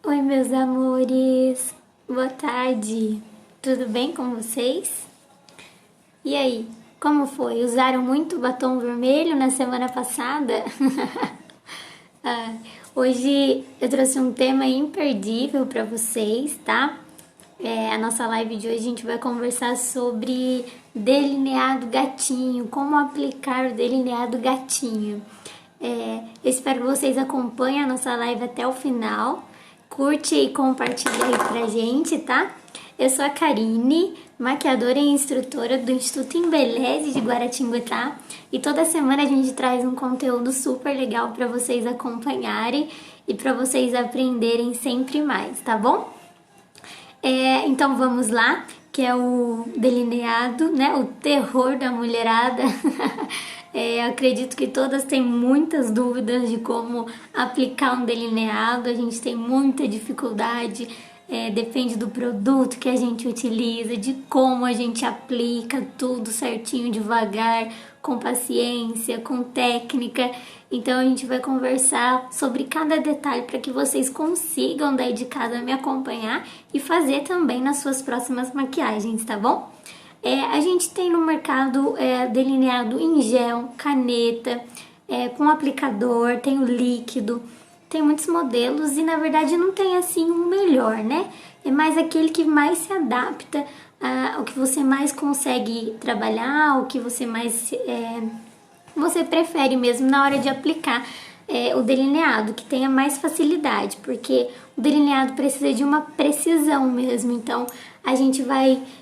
Oi, meus amores, boa tarde, tudo bem com vocês? E aí, como foi? Usaram muito batom vermelho na semana passada? Ah, hoje eu trouxe um tema imperdível para vocês, tá? A nossa live de hoje a gente vai conversar sobre delineado gatinho, como aplicar o delineado gatinho. Eu espero que vocês acompanhem a nossa live até o final. Curte e compartilha aí pra gente, tá? Eu sou a Karine, maquiadora e instrutora do Instituto Embeleze de Guaratinguetá, e toda semana a gente traz um conteúdo super legal para vocês acompanharem e para vocês aprenderem sempre mais, tá bom? Então vamos lá, que é o delineado, né? O terror da mulherada. Acredito que todas têm muitas dúvidas de como aplicar um delineado, a gente tem muita dificuldade, depende do produto que a gente utiliza, de como a gente aplica tudo certinho, devagar, com paciência, com técnica. Então a gente vai conversar sobre cada detalhe para que vocês consigam daí de casa me acompanhar e fazer também nas suas próximas maquiagens, tá bom? A gente tem no mercado delineado em gel, caneta, com aplicador, tem o líquido, tem muitos modelos e na verdade não tem assim um melhor, né? É mais aquele que mais se adapta ao que você mais consegue trabalhar, o que você mais você prefere mesmo na hora de aplicar o delineado, que tenha mais facilidade, porque o delineado precisa de uma precisão mesmo. Então,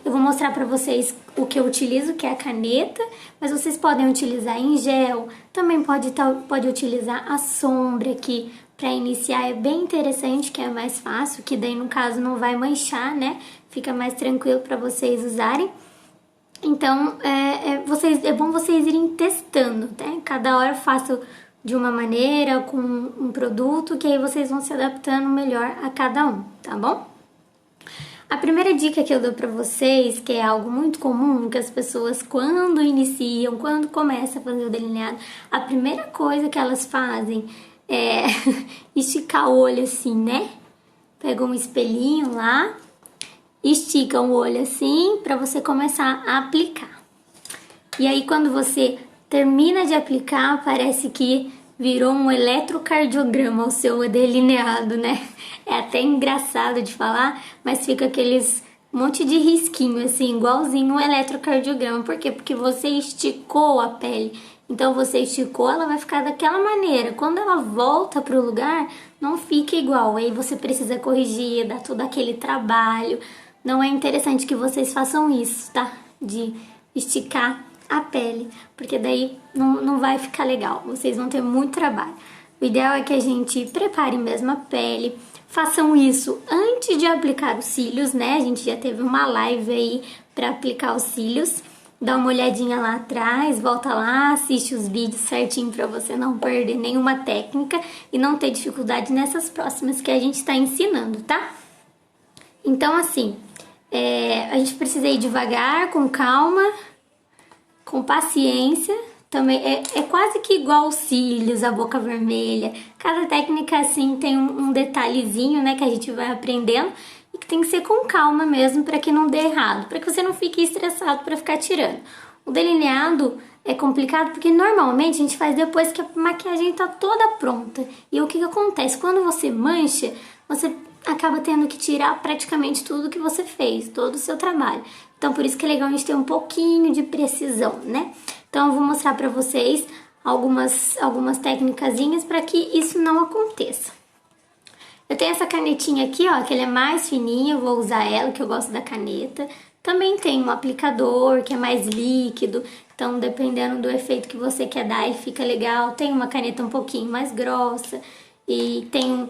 eu vou mostrar para vocês o que eu utilizo, que é a caneta, mas vocês podem utilizar em gel, também pode utilizar a sombra, que para iniciar é bem interessante, que é mais fácil, que daí no caso não vai manchar, né? Fica mais tranquilo para vocês usarem. Então, é bom vocês irem testando, né? Cada hora eu faço de uma maneira, com um produto, que aí vocês vão se adaptando melhor a cada um, tá bom? A primeira dica que eu dou pra vocês, que é algo muito comum, que as pessoas quando iniciam, quando começam a fazer o delineado, a primeira coisa que elas fazem é esticar o olho assim, né? Pega um espelhinho lá, estica o olho assim para você começar a aplicar. E aí quando você termina de aplicar, parece que virou um eletrocardiograma o seu delineado, né? É até engraçado de falar, mas fica aqueles monte de risquinho assim, igualzinho um eletrocardiograma. Por quê? Porque você esticou a pele. Então você esticou, ela vai ficar daquela maneira. Quando ela volta pro lugar, não fica igual. Aí você precisa corrigir, dar todo aquele trabalho. Não é interessante que vocês façam isso, tá? De esticar a pele, porque daí não vai ficar legal. Vocês vão ter muito trabalho. O ideal é que a gente prepare mesmo a pele. Façam isso antes de aplicar os cílios, né? A gente já teve uma live aí para aplicar os cílios. Dá uma olhadinha lá atrás, volta lá, assiste os vídeos certinho para você não perder nenhuma técnica e não ter dificuldade nessas próximas que a gente está ensinando, tá? Então, assim, a gente precisa ir devagar, com calma, com paciência. Também é quase que igual os cílios, a boca vermelha. Cada técnica, assim, tem um detalhezinho, né, que a gente vai aprendendo e que tem que ser com calma mesmo para que não dê errado, para que você não fique estressado para ficar tirando. O delineado é complicado porque normalmente a gente faz depois que a maquiagem tá toda pronta. E o que acontece? Quando você mancha, você acaba tendo que tirar praticamente tudo que você fez, todo o seu trabalho. Então, por isso que é legal a gente ter um pouquinho de precisão, né? Então, eu vou mostrar pra vocês algumas técnicazinhas para que isso não aconteça. Eu tenho essa canetinha aqui, ó, que ela é mais fininha, eu vou usar ela, que eu gosto da caneta. Também tem um aplicador, que é mais líquido, então dependendo do efeito que você quer dar, ele fica legal. Tem uma caneta um pouquinho mais grossa e tem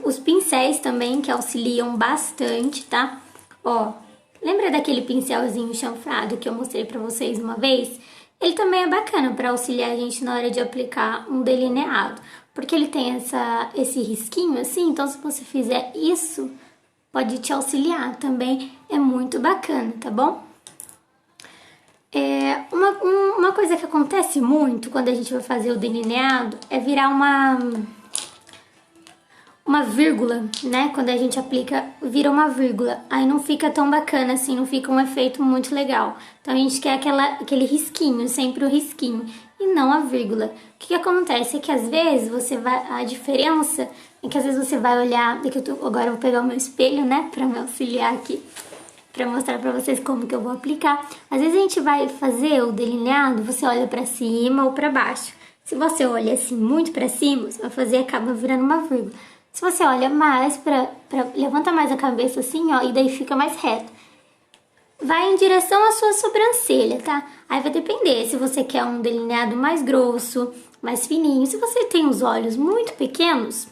os pincéis também, que auxiliam bastante, tá? Ó, lembra daquele pincelzinho chanfrado que eu mostrei pra vocês uma vez? Ele também é bacana para auxiliar a gente na hora de aplicar um delineado, porque ele tem esse risquinho assim, então se você fizer isso, pode te auxiliar também, é muito bacana, tá bom? Uma coisa que acontece muito quando a gente vai fazer o delineado é virar uma uma vírgula, né? Quando a gente aplica, vira uma vírgula. Aí não fica tão bacana assim, não fica um efeito muito legal. Então a gente quer aquele risquinho, sempre o risquinho, e não a vírgula. O que acontece é que às vezes você vai, a diferença é que às vezes você vai olhar, agora eu vou pegar o meu espelho, né, pra me auxiliar aqui, pra mostrar pra vocês como que eu vou aplicar. Às vezes a gente vai fazer o delineado, você olha pra cima ou pra baixo. Se você olha assim muito pra cima, você vai fazer, acaba virando uma vírgula. Se você olha mais levanta mais a cabeça assim, ó, e daí fica mais reto. Vai em direção à sua sobrancelha, tá? Aí vai depender se você quer um delineado mais grosso, mais fininho. Se você tem os olhos muito pequenos,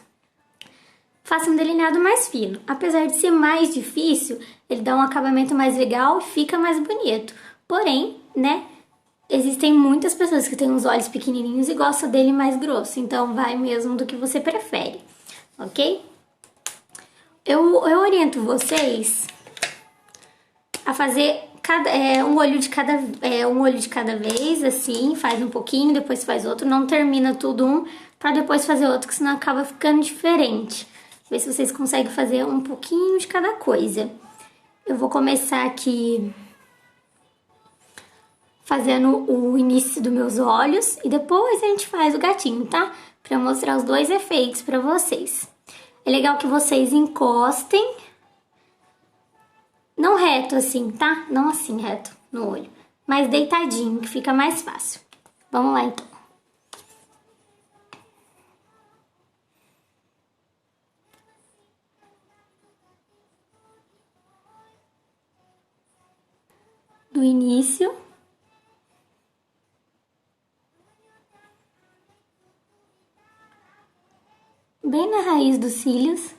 faça um delineado mais fino. Apesar de ser mais difícil, ele dá um acabamento mais legal e fica mais bonito. Porém, né, existem muitas pessoas que têm os olhos pequenininhos e gostam dele mais grosso. Então, vai mesmo do que você prefere, ok? Eu oriento vocês a fazer um olho de cada vez, assim, faz um pouquinho, depois faz outro, não termina tudo um, pra depois fazer outro, que senão acaba ficando diferente. Ver se vocês conseguem fazer um pouquinho de cada coisa. Eu vou começar aqui fazendo o início dos meus olhos e depois a gente faz o gatinho, tá? Pra mostrar os dois efeitos pra vocês. É legal que vocês encostem, não reto assim, tá? Não assim reto no olho, mas deitadinho, que fica mais fácil. Vamos lá então. Do início. Bem na raiz dos cílios.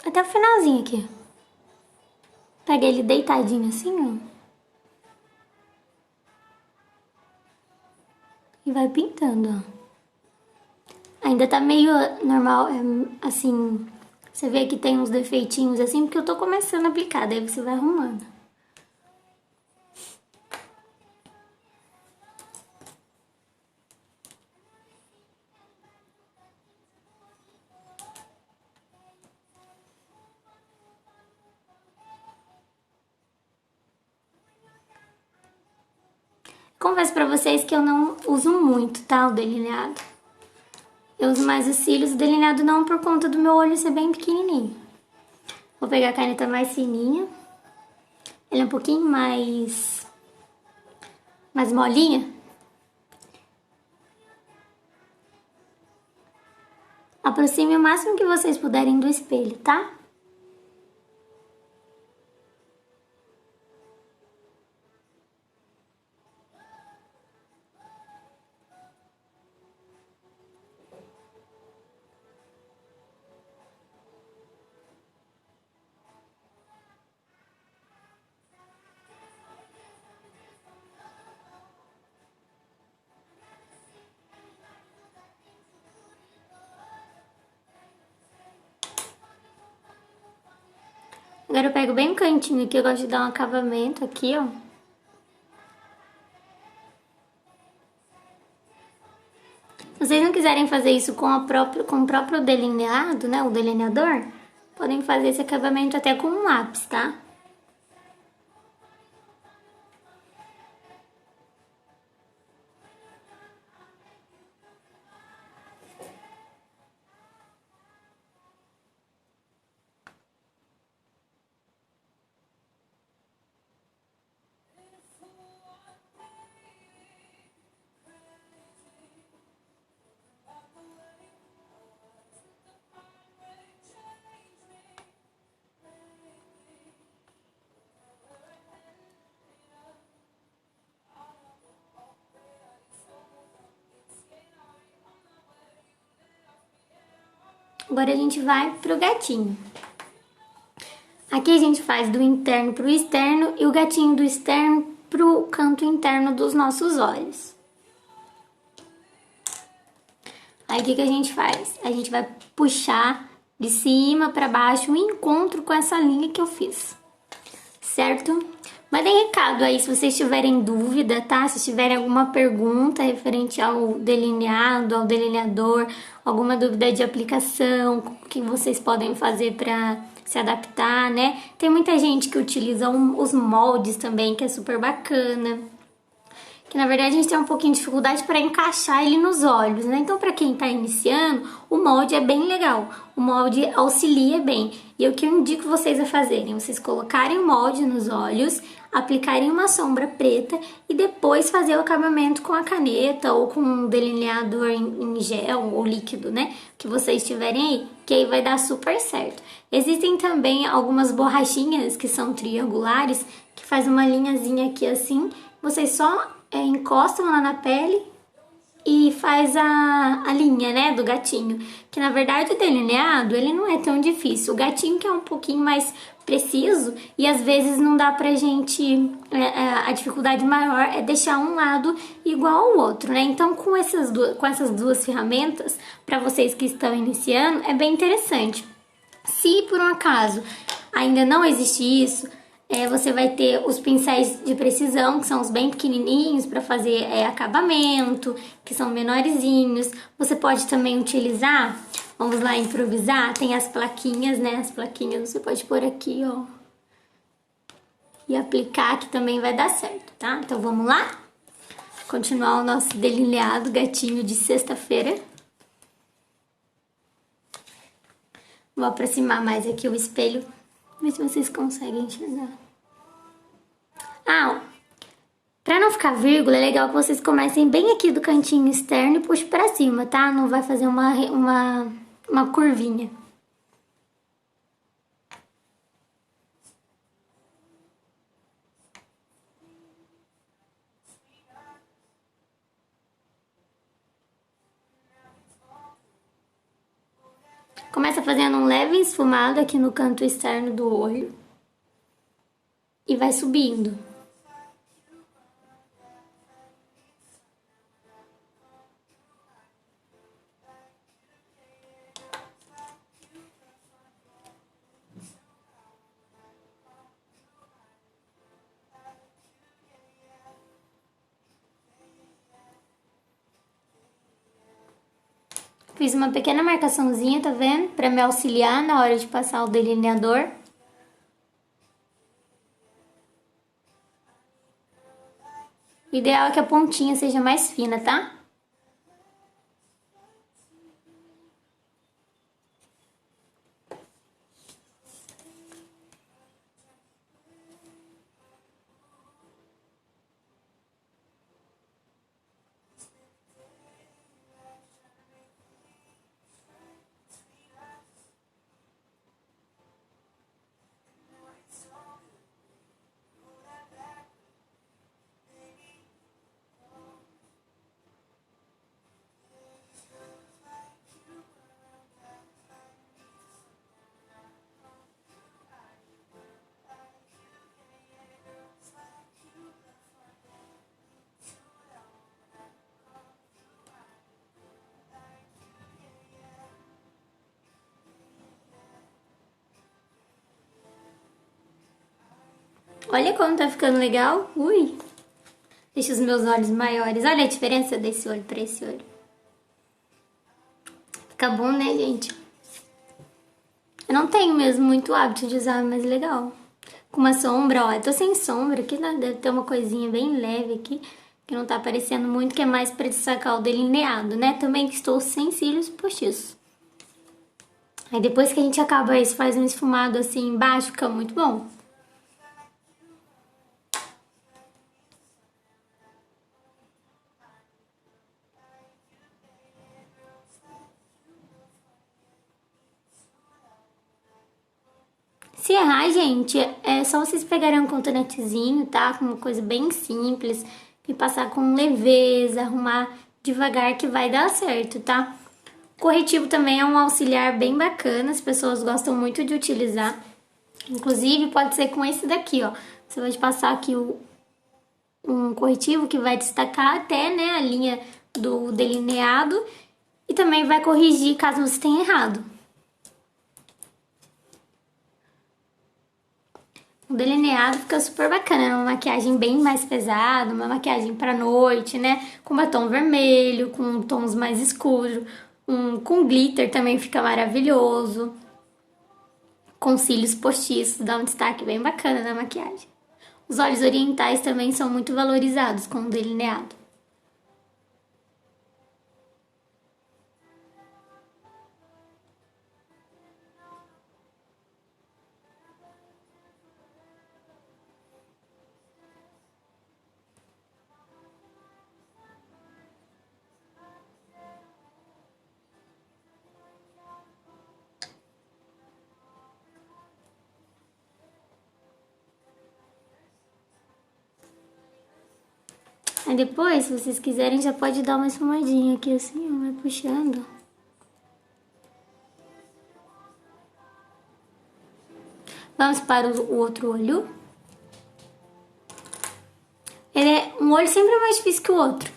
Até o finalzinho aqui. Pega ele deitadinho assim, ó. E vai pintando, ó. Ainda tá meio normal, assim, você vê que tem uns defeitinhos assim, porque eu tô começando a aplicar, daí você vai arrumando. Confesso pra vocês que eu não uso muito, tá, o delineado. Eu uso mais os cílios, o delineado não por conta do meu olho ser bem pequenininho. Vou pegar a caneta mais fininha. Ela é um pouquinho mais molinha. Aproxime o máximo que vocês puderem do espelho, tá? Agora eu pego bem um cantinho aqui, eu gosto de dar um acabamento aqui, ó. Se vocês não quiserem fazer isso com o próprio delineado, né, o delineador, podem fazer esse acabamento até com um lápis, tá? Agora a gente vai pro gatinho. Aqui a gente faz do interno pro externo e o gatinho do externo pro canto interno dos nossos olhos. Aí o que que a gente faz? A gente vai puxar de cima para baixo o encontro com essa linha que eu fiz, certo? Mandem recado aí se vocês tiverem dúvida, tá? Se tiverem alguma pergunta referente ao delineado, ao delineador, alguma dúvida de aplicação, o que vocês podem fazer para se adaptar, né? Tem muita gente que utiliza os moldes também, que é super bacana. Que na verdade a gente tem um pouquinho de dificuldade para encaixar ele nos olhos, né? Então, para quem tá iniciando, o molde é bem legal. O molde auxilia bem. E o que eu indico vocês a fazerem? Vocês colocarem o molde nos olhos, aplicarem uma sombra preta e depois fazer o acabamento com a caneta ou com um delineador em gel ou líquido, né? Que vocês tiverem aí, que aí vai dar super certo. Existem também algumas borrachinhas que são triangulares, que faz uma linhazinha aqui assim. Vocês só encostam lá na pele e faz a linha, né, do gatinho. Que na verdade o delineado, ele não é tão difícil. O gatinho que é um pouquinho mais preciso e às vezes não dá pra gente... a dificuldade maior é deixar um lado igual ao outro, né? Então com essas duas ferramentas, para vocês que estão iniciando, é bem interessante. Se por um acaso ainda não existe isso, você vai ter os pincéis de precisão, que são os bem pequenininhos para fazer acabamento, que são menorzinhos. Você pode também utilizar, vamos lá improvisar, tem as plaquinhas, né? As plaquinhas você pode pôr aqui, ó, e aplicar, que também vai dar certo, tá? Então vamos lá? Continuar o nosso delineado gatinho de sexta-feira. Vou aproximar mais aqui o espelho, ver se vocês conseguem enxergar. Pra não ficar vírgula, é legal que vocês comecem bem aqui do cantinho externo e puxem pra cima, tá? Não vai fazer uma curvinha. Começa fazendo um leve esfumado aqui no canto externo do olho. E vai subindo. Fiz uma pequena marcaçãozinha, tá vendo? Pra me auxiliar na hora de passar o delineador. O ideal é que a pontinha seja mais fina, tá? Olha como tá ficando legal. Ui! Deixa os meus olhos maiores. Olha a diferença desse olho pra esse olho. Fica bom, né, gente? Eu não tenho mesmo muito hábito de usar, mas legal. Com uma sombra, ó. Eu tô sem sombra aqui, né? Deve ter uma coisinha bem leve aqui, que não tá aparecendo muito, que é mais pra destacar o delineado, né? Também que estou sem cílios postiços. Aí depois que a gente acaba isso, faz um esfumado assim embaixo, fica muito bom. Se errar, gente, é só vocês pegarem um cotonetezinho, tá? Com uma coisa bem simples e passar com leveza, arrumar devagar que vai dar certo, tá? Corretivo também é um auxiliar bem bacana, as pessoas gostam muito de utilizar. Inclusive, pode ser com esse daqui, ó. Você vai passar aqui um corretivo que vai destacar até, né, a linha do delineado. E também vai corrigir caso você tenha errado. O delineado fica super bacana, é uma maquiagem bem mais pesada, uma maquiagem pra noite, né? Com batom vermelho, com tons mais escuros, com glitter também fica maravilhoso. Com cílios postiços, dá um destaque bem bacana na maquiagem. Os olhos orientais também são muito valorizados com o delineado. Aí depois, se vocês quiserem, já pode dar uma esfumadinha aqui assim, ó, vai puxando. Vamos para o outro olho. Um olho sempre é mais difícil que o outro.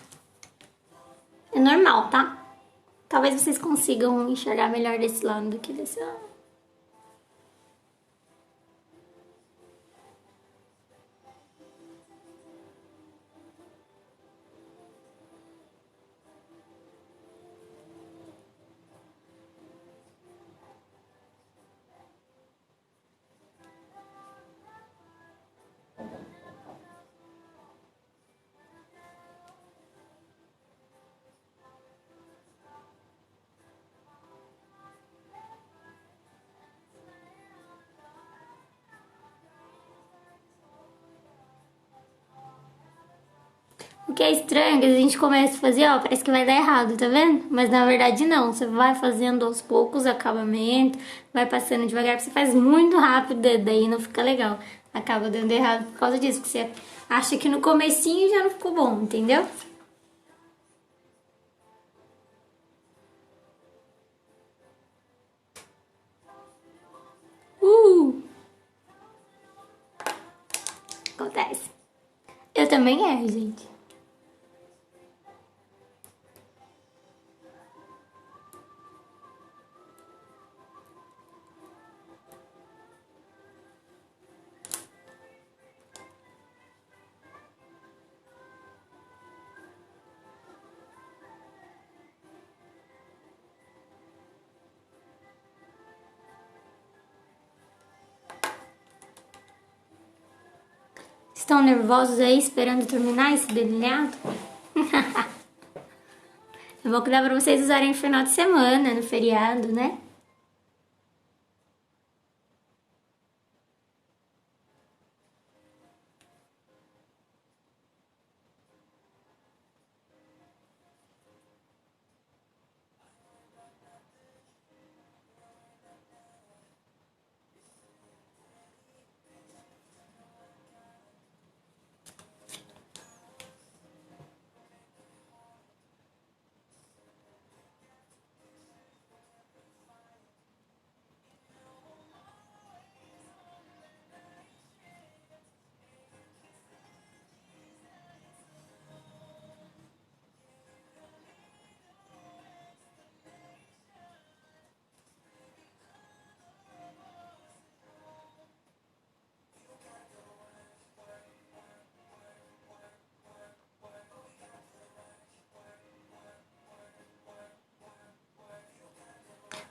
É normal, tá? Talvez vocês consigam enxergar melhor desse lado do que desse lado. O que é estranho é que a gente começa a fazer, ó, parece que vai dar errado, tá vendo? Mas na verdade não, você vai fazendo aos poucos o acabamento, vai passando devagar, você faz muito rápido, daí não fica legal. Acaba dando errado por causa disso, porque você acha que no comecinho já não ficou bom, entendeu? Acontece. Eu também erro, gente. Estão nervosos aí esperando terminar esse delineado? É bom que dá pra vocês usarem no final de semana, no feriado, né?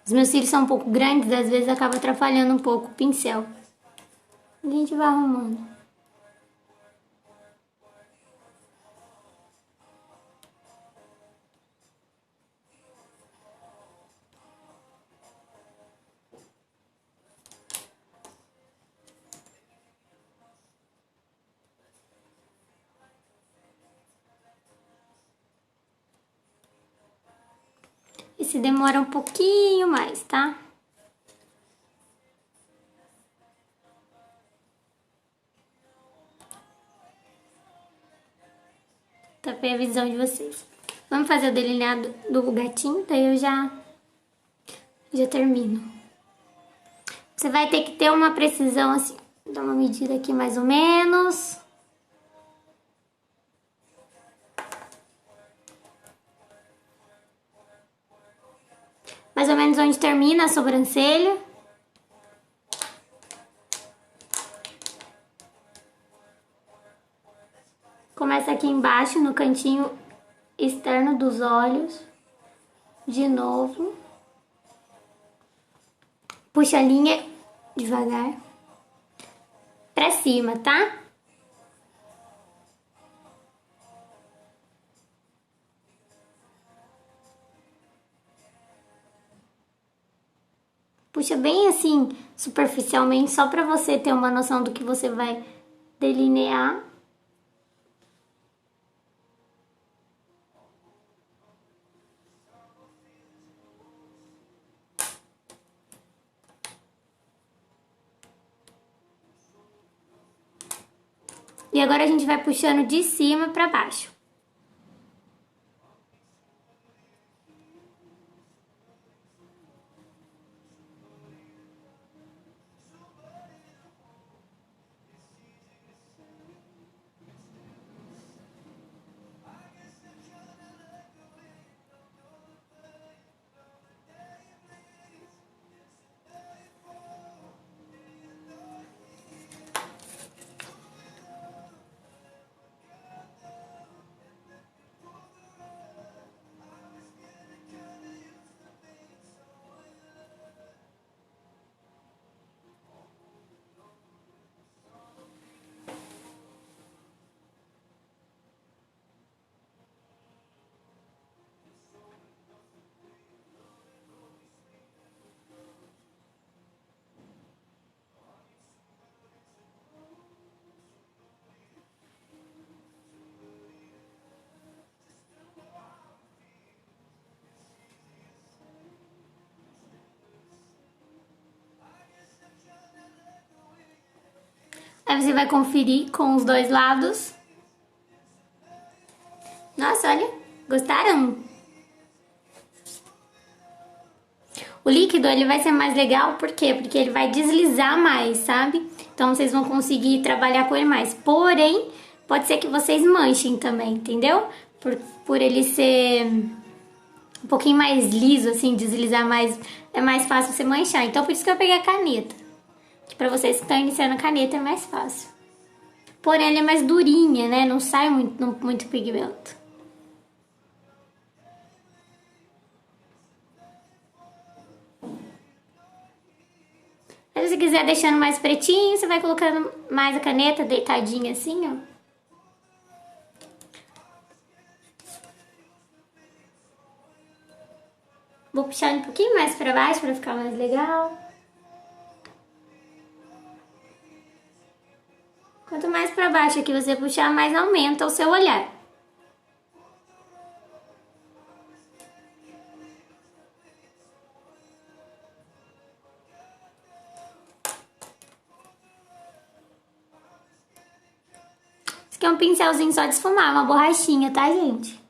Os meus cílios são um pouco grandes, às vezes acaba atrapalhando um pouco o pincel. A gente vai arrumando. Esse demora um pouquinho mais, tá? Tapei a visão de vocês. Vamos fazer o delineado do gatinho, daí eu já termino. Você vai ter que ter uma precisão assim. Dá uma medida aqui mais ou menos. mais ou menos onde termina a sobrancelha. Começa aqui embaixo, no cantinho externo dos olhos. De novo. Puxa a linha devagar pra cima, tá? Puxa bem assim, superficialmente, só pra você ter uma noção do que você vai delinear. E agora a gente vai puxando de cima pra baixo. Aí você vai conferir com os dois lados. Nossa, olha, gostaram? O líquido, ele vai ser mais legal, por quê? Porque ele vai deslizar mais, sabe? Então, vocês vão conseguir trabalhar com ele mais. Porém, pode ser que vocês manchem também, entendeu? Por ele ser um pouquinho mais liso, assim, deslizar mais, é mais fácil você manchar. Então, por isso que eu peguei a caneta. Que pra vocês que estão iniciando a caneta é mais fácil. Porém, ela é mais durinha, né? Não sai muito pigmento. Aí, se você quiser deixando mais pretinho, você vai colocando mais a caneta deitadinha assim, ó. Vou puxar um pouquinho mais pra baixo pra ficar mais legal. Quanto mais pra baixo aqui você puxar, mais aumenta o seu olhar. Esse aqui é um pincelzinho só de esfumar, uma borrachinha, tá, gente?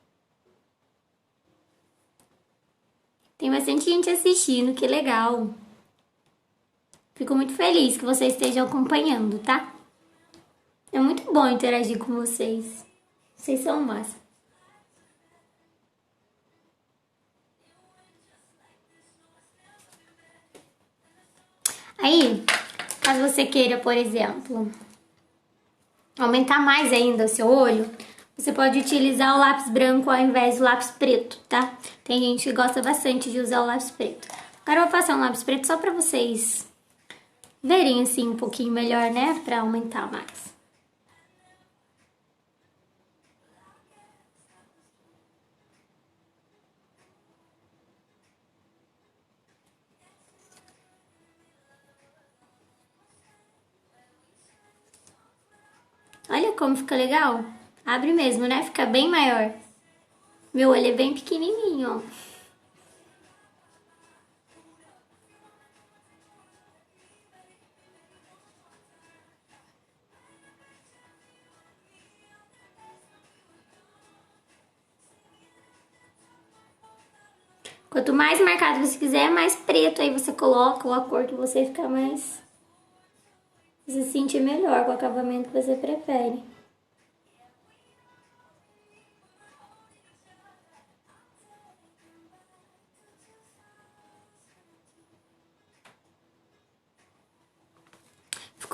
Tem bastante gente assistindo, que legal. Fico muito feliz que você esteja acompanhando, tá? É muito bom interagir com vocês. Vocês são massa. Aí, caso você queira, por exemplo, aumentar mais ainda o seu olho, você pode utilizar o lápis branco ao invés do lápis preto, tá? Tem gente que gosta bastante de usar o lápis preto. Agora eu vou passar um lápis preto só pra vocês verem assim um pouquinho melhor, né? Pra aumentar mais. Olha como fica legal. Abre mesmo, né? Fica bem maior. Meu olho é bem pequenininho, ó. Quanto mais marcado você quiser, mais preto aí você coloca, ou a cor que você fica mais... Você se sentir melhor com o acabamento que você prefere.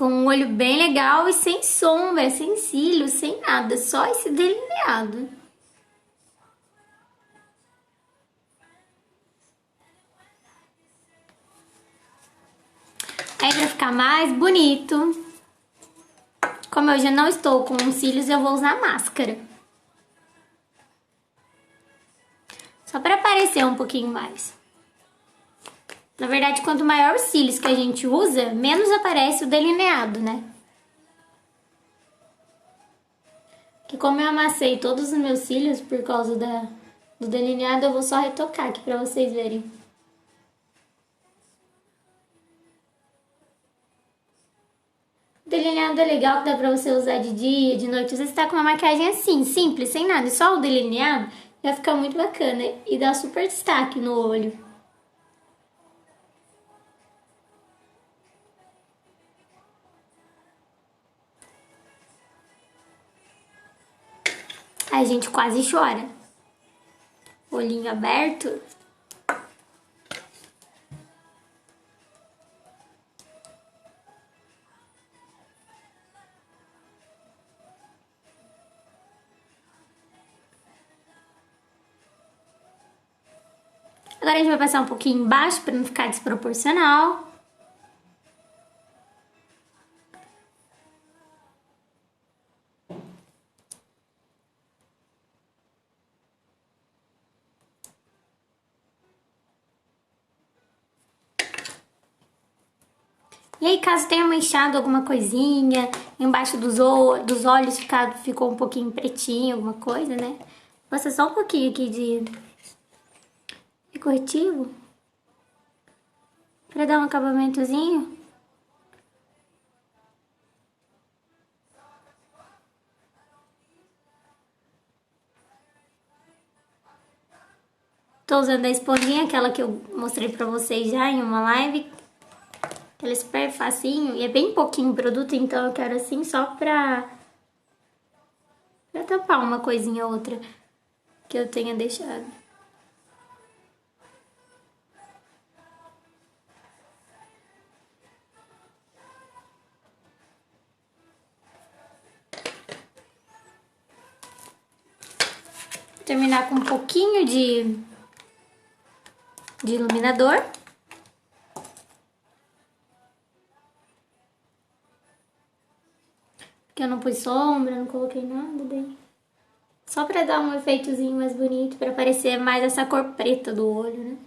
Ficou um olho bem legal e sem sombra, sem cílios, sem nada, só esse delineado. Aí pra ficar mais bonito, como eu já não estou com os cílios, eu vou usar máscara. Só pra aparecer um pouquinho mais. Na verdade, quanto maior os cílios que a gente usa, menos aparece o delineado, né? Que como eu amassei todos os meus cílios por causa do delineado, eu vou só retocar aqui pra vocês verem. O delineado é legal, que dá pra você usar de dia, de noite. Às vezes você tá com uma maquiagem assim, simples, sem nada, só o delineado, vai ficar muito bacana e dá super destaque no olho. Aí a gente quase chora. Olhinho aberto. Agora a gente vai passar um pouquinho embaixo para não ficar desproporcional. E aí, caso tenha manchado alguma coisinha, embaixo dos olhos ficou um pouquinho pretinho, alguma coisa, né? Passa só um pouquinho aqui de corretivo. Pra dar um acabamentozinho. Tô usando a esponjinha, aquela que eu mostrei pra vocês já em uma live. Ela é super facinho e é bem pouquinho produto, então eu quero assim só pra tampar uma coisinha ou outra que eu tenha deixado. Vou terminar com um pouquinho de iluminador. Porque eu não pus sombra, não coloquei nada daí. Só pra dar um efeitozinho mais bonito, pra parecer mais essa cor preta do olho, né?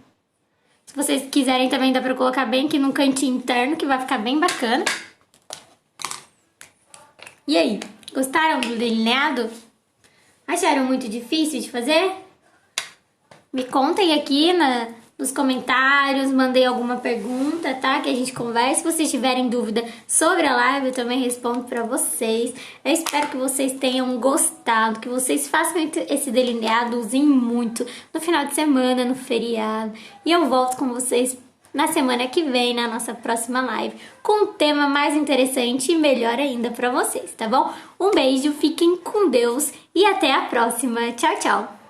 Se vocês quiserem também dá pra colocar bem aqui no cantinho interno, que vai ficar bem bacana. E aí, gostaram do delineado? Acharam muito difícil de fazer? Me contem aqui nos comentários, mandei alguma pergunta, tá? Que a gente converse. Se vocês tiverem dúvida sobre a live, eu também respondo pra vocês. Eu espero que vocês tenham gostado, que vocês façam esse delineado, usem muito no final de semana, no feriado. E eu volto com vocês na semana que vem, na nossa próxima live, com um tema mais interessante e melhor ainda pra vocês, tá bom? Um beijo, fiquem com Deus e até a próxima. Tchau, tchau!